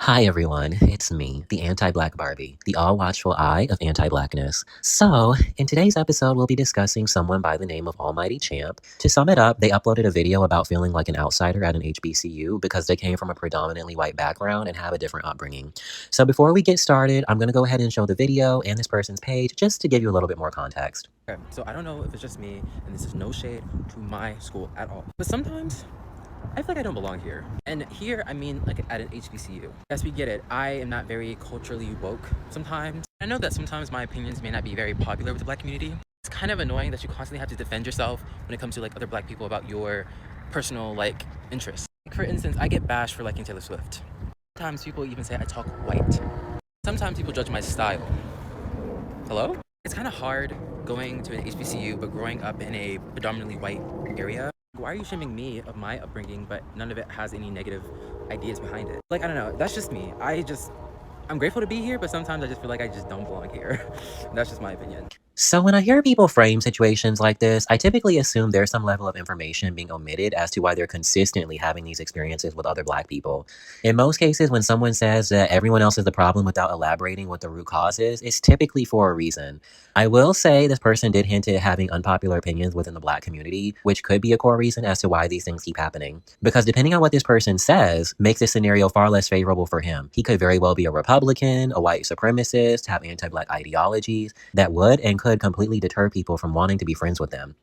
Hi everyone, it's me, the anti-black Barbie, the all-watchful eye of anti-blackness. So, in today's episode, we'll be discussing someone by the name of Almighty Champ. To sum it up, they uploaded a video about feeling like an outsider at an HBCU because they came from a predominantly white background and have a different upbringing. So before we get started, I'm going to go ahead and show the video and this person's page just to give you a little bit more context. Okay, so I don't know if it's just me, and this is no shade to my school at all, but sometimes I feel like I don't belong here. And here, I mean like at an HBCU. Yes, we get it. I am not very culturally woke sometimes. I know that sometimes my opinions may not be very popular with the black community. It's kind of annoying that you constantly have to defend yourself when it comes to like other black people about your personal like interests. Like, for instance, I get bashed for liking Taylor Swift. Sometimes people even say I talk white. Sometimes people judge my style. Hello? It's kind of hard going to an HBCU but growing up in a predominantly white area. Why are you shaming me of my upbringing, but none of it has any negative ideas behind it? Like, I don't know. That's just me. I'm grateful to be here, but sometimes I just feel like I just don't belong here. That's just my opinion. So when I hear people frame situations like this, I typically assume there's some level of information being omitted as to why they're consistently having these experiences with other black people. In most cases, when someone says that everyone else is the problem without elaborating what the root cause is, it's typically for a reason. I will say this person did hint at having unpopular opinions within the black community, which could be a core reason as to why these things keep happening. Because depending on what this person says, makes this scenario far less favorable for him. He could very well be a Republican, a white supremacist, have anti-black ideologies that would and could completely deter people from wanting to be friends with them.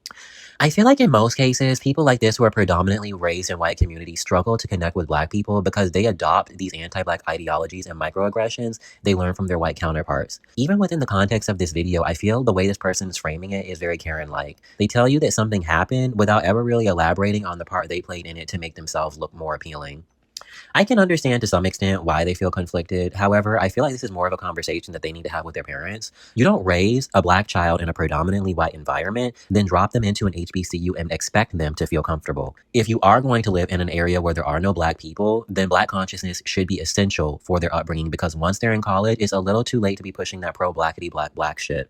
I feel like in most cases, people like this who are predominantly raised in white communities struggle to connect with black people because they adopt these anti-black ideologies and microaggressions they learn from their white counterparts. Even within the context of this video, I feel the way this person is framing it is very Karen-like. They tell you that something happened without ever really elaborating on the part they played in it to make themselves look more appealing. I can understand to some extent why they feel conflicted. However, I feel like this is more of a conversation that they need to have with their parents. You don't raise a black child in a predominantly white environment, then drop them into an HBCU and expect them to feel comfortable. If you are going to live in an area where there are no black people, then black consciousness should be essential for their upbringing because once they're in college, it's a little too late to be pushing that pro-blackity black shit.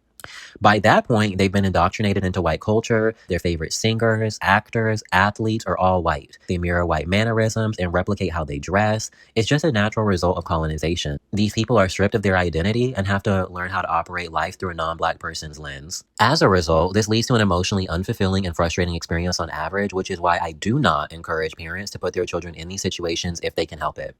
By that point, they've been indoctrinated into white culture. Their favorite singers, actors, athletes are all white. They mirror white mannerisms and replicate how they dress. It's just a natural result of colonization. These people are stripped of their identity and have to learn how to operate life through a non-black person's lens. As a result, this leads to an emotionally unfulfilling and frustrating experience on average, which is why I do not encourage parents to put their children in these situations if they can help it.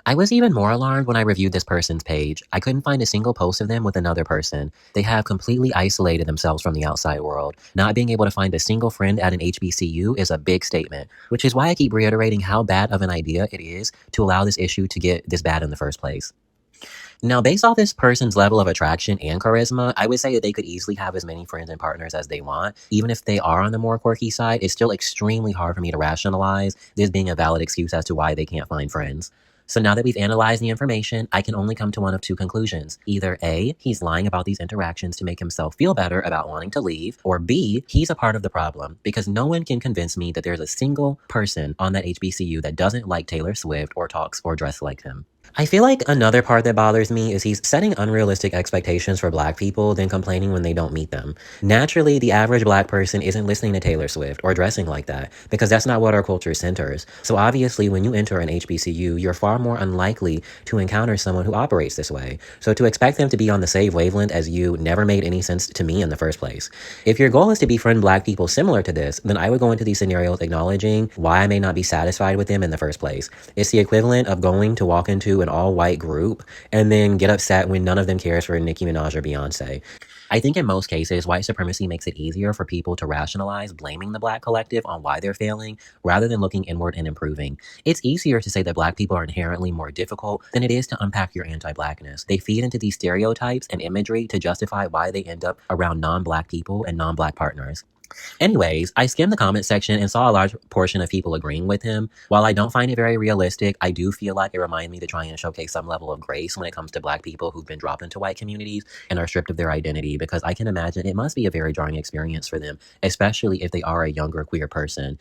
I was even more alarmed when I reviewed this person's page. I couldn't find a single post of them with another person. They have completely isolated themselves from the outside world. Not being able to find a single friend at an HBCU is a big statement, which is why I keep reiterating how bad of an idea it is to allow this issue to get this bad in the first place. Now, based off this person's level of attraction and charisma, I would say that they could easily have as many friends and partners as they want. Even if they are on the more quirky side, it's still extremely hard for me to rationalize this being a valid excuse as to why they can't find friends. So now that we've analyzed the information, I can only come to one of two conclusions. Either A, he's lying about these interactions to make himself feel better about wanting to leave, or B, he's a part of the problem, because no one can convince me that there's a single person on that HBCU that doesn't like Taylor Swift or talks or dresses like him. I feel like another part that bothers me is he's setting unrealistic expectations for black people, then complaining when they don't meet them. Naturally, the average black person isn't listening to Taylor Swift or dressing like that, because that's not what our culture centers. So obviously, when you enter an HBCU, you're far more unlikely to encounter someone who operates this way. So to expect them to be on the same wavelength as you never made any sense to me in the first place. If your goal is to befriend black people similar to this, then I would go into these scenarios acknowledging why I may not be satisfied with them in the first place. It's the equivalent of going to walk into an all-white group and then get upset when none of them cares for Nicki Minaj or Beyonce. I think in most cases, white supremacy makes it easier for people to rationalize blaming the black collective on why they're failing, rather than looking inward and improving. It's easier to say that black people are inherently more difficult than it is to unpack your anti-blackness. They feed into these stereotypes and imagery to justify why they end up around non-black people and non-black partners. Anyways, I skimmed the comment section and saw a large portion of people agreeing with him. While I don't find it very realistic, I do feel like it reminds me to try and showcase some level of grace when it comes to black people who've been dropped into white communities and are stripped of their identity, because I can imagine it must be a very jarring experience for them, especially if they are a younger queer person.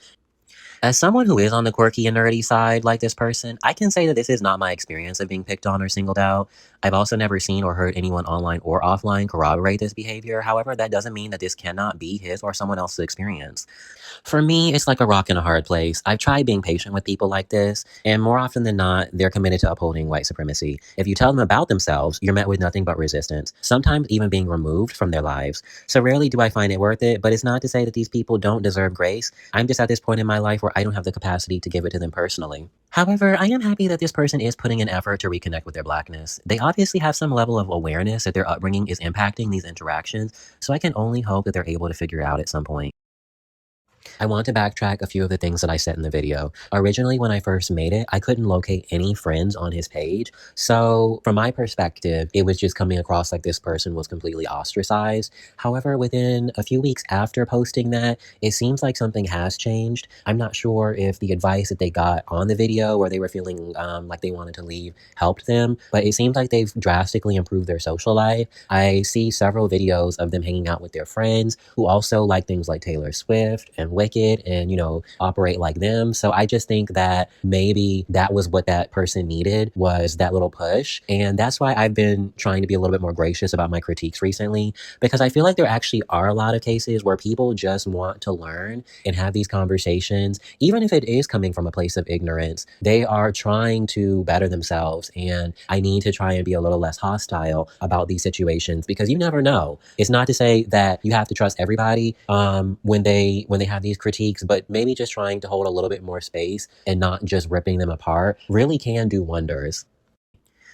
As someone who is on the quirky and nerdy side like this person, I can say that this is not my experience of being picked on or singled out. I've also never seen or heard anyone online or offline corroborate this behavior. However, that doesn't mean that this cannot be his or someone else's experience. For me, it's like a rock and a hard place. I've tried being patient with people like this, and more often than not, they're committed to upholding white supremacy. If you tell them about themselves, you're met with nothing but resistance, sometimes even being removed from their lives. So rarely do I find it worth it, but it's not to say that these people don't deserve grace. I'm just at this point in my life where I don't have the capacity to give it to them personally. However, I am happy that this person is putting an effort to reconnect with their blackness. They obviously have some level of awareness that their upbringing is impacting these interactions, so I can only hope that they're able to figure it out at some point. I want to backtrack a few of the things that I said in the video. Originally, when I first made it, I couldn't locate any friends on his page. So from my perspective, it was just coming across like this person was completely ostracized. However, within a few weeks after posting that, it seems like something has changed. I'm not sure if the advice that they got on the video where they were feeling like they wanted to leave helped them, but it seems like they've drastically improved their social life. I see several videos of them hanging out with their friends who also like things like Taylor Swift and Wicked and, operate like them. So I just think that maybe that was what that person needed, was that little push. And that's why I've been trying to be a little bit more gracious about my critiques recently, because I feel like there actually are a lot of cases where people just want to learn and have these conversations. Even if it is coming from a place of ignorance, they are trying to better themselves. And I need to try and be a little less hostile about these situations, because you never know. It's not to say that you have to trust everybody when they have these critiques, but maybe just trying to hold a little bit more space and not just ripping them apart really can do wonders.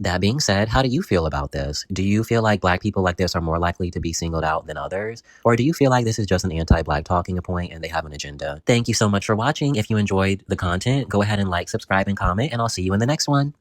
That being said, how do you feel about this? Do you feel like Black people like this are more likely to be singled out than others? Or do you feel like this is just an anti-Black talking point and they have an agenda? Thank you so much for watching. If you enjoyed the content, go ahead and like, subscribe, and comment, and I'll see you in the next one.